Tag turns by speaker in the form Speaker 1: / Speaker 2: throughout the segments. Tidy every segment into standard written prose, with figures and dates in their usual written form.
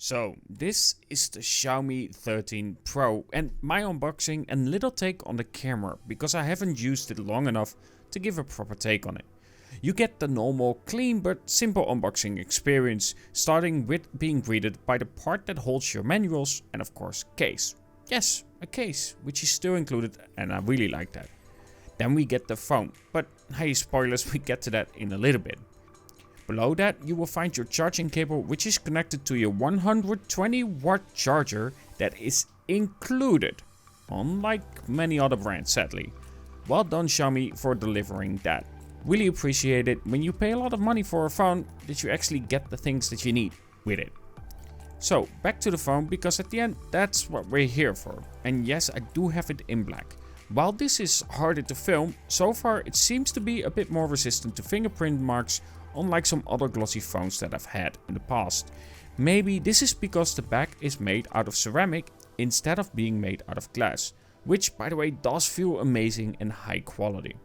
Speaker 1: So this is the Xiaomi 13 Pro and my unboxing and little take on the camera because I haven't used it long enough to give a proper take on it. You get the normal clean but simple unboxing experience, starting with being greeted by the part that holds your manuals and of course case. Yes, a case, which is still included and I really like that. Then we get the phone, but hey, spoilers, we get to that in a little bit. Below that you will find your charging cable, which is connected to your 120 watt charger that is included, unlike many other brands sadly. Well done Xiaomi for delivering that. Really appreciate it when you pay a lot of money for a phone that you actually get the things that you need with it. So back to the phone, because at the end that's what we're here for. And yes, I do have it in black. While this is harder to film, so far it seems to be a bit more resistant to fingerprint marks, unlike some other glossy phones that I've had in the past. Maybe this is because the back is made out of ceramic instead of being made out of glass, which by the way does feel amazing and high quality.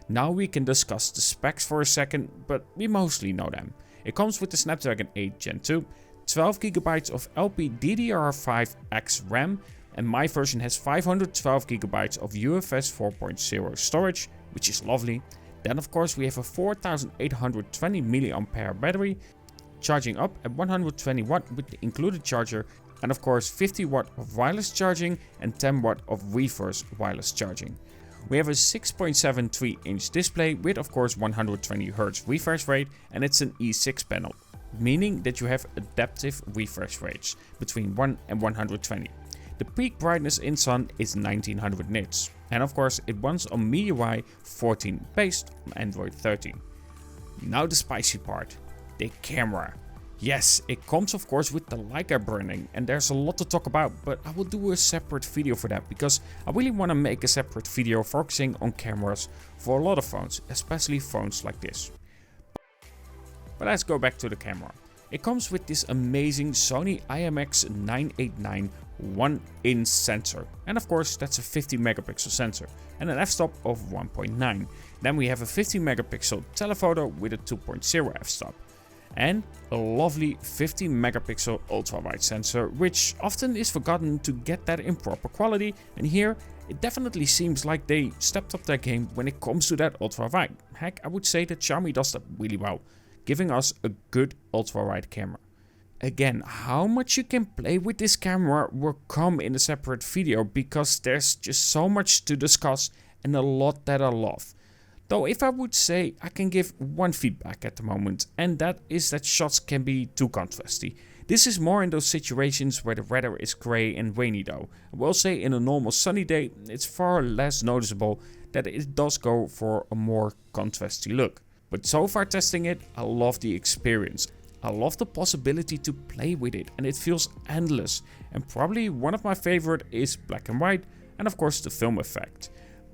Speaker 1: Now we can discuss the specs for a second, but we mostly know them. It comes with the Snapdragon 8 Gen 2, 12GB of LPDDR5X RAM, and my version has 512GB of UFS 4.0 storage, which is lovely. Then of course we have a 4820 mAh battery, charging up at 120 watt with the included charger, and of course 50 watt of wireless charging and 10 watt of reverse wireless charging. We have a 6.73 inch display with of course 120Hz refresh rate, and it's an E6 panel, meaning that you have adaptive refresh rates between 1 and 120. The peak brightness in sun is 1900 nits, and of course it runs on MIUI 14 based on Android 13. Now the spicy part, the camera. Yes, it comes of course with the Leica branding, and there's a lot to talk about, but I will do a separate video for that because I really want to make a separate video focusing on cameras for a lot of phones, especially phones like this. But let's go back to the camera. It comes with this amazing Sony IMX989 1-inch sensor, and of course that's a 50 megapixel sensor and an f-stop of 1.9. Then we have a 50 megapixel telephoto with a 2.0 f-stop and a lovely 50 megapixel ultra wide sensor, which often is forgotten to get that in proper quality, and here it definitely seems like they stepped up their game when it comes to that ultra wide. Heck, I would say that Xiaomi does that really well, giving us a good ultra wide camera. Again, how much you can play with this camera will come in a separate video because there's just so much to discuss and a lot that I love. Though if I would say I can give one feedback at the moment, and that is that shots can be too contrasty. This is more in those situations where the weather is grey and rainy though. I will say in a normal sunny day it's far less noticeable that it does go for a more contrasty look. But so far testing it, I love the experience. I love the possibility to play with it and it feels endless, and probably one of my favorite is black and white, and of course the film effect.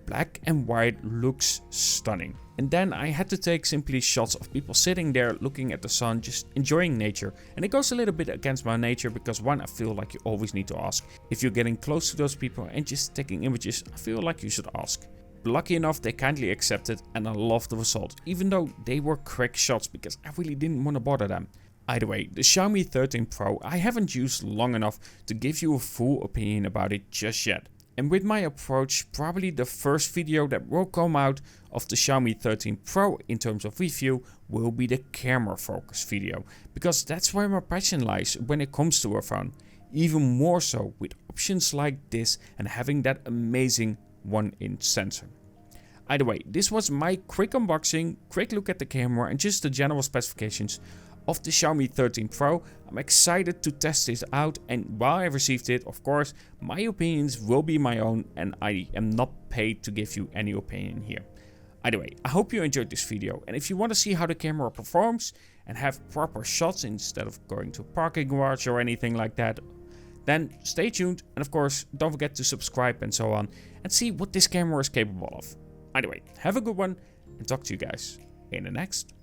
Speaker 1: Black and white looks stunning. And then I had to take simply shots of people sitting there looking at the sun, just enjoying nature, and it goes a little bit against my nature because one, I feel like you always need to ask. If you're getting close to those people and just taking images, I feel like you should ask. Lucky enough they kindly accepted and I love the result, even though they were quick shots because I really didn't want to bother them. Either way, the Xiaomi 13 Pro I haven't used long enough to give you a full opinion about it just yet. And with my approach, probably the first video that will come out of the Xiaomi 13 Pro in terms of review will be the camera focus video, because that's where my passion lies when it comes to a phone. Even more so with options like this and having that amazing 1-inch sensor. Either way, this was my quick unboxing, quick look at the camera and just the general specifications of the Xiaomi 13 Pro. I'm excited to test this out, and while I received it, of course, my opinions will be my own and I am not paid to give you any opinion here. Either way, I hope you enjoyed this video, and if you want to see how the camera performs and have proper shots instead of going to a parking garage or anything like that, then stay tuned, and of course don't forget to subscribe and so on, and see what this camera is capable of. Either way, have a good one and talk to you guys in the next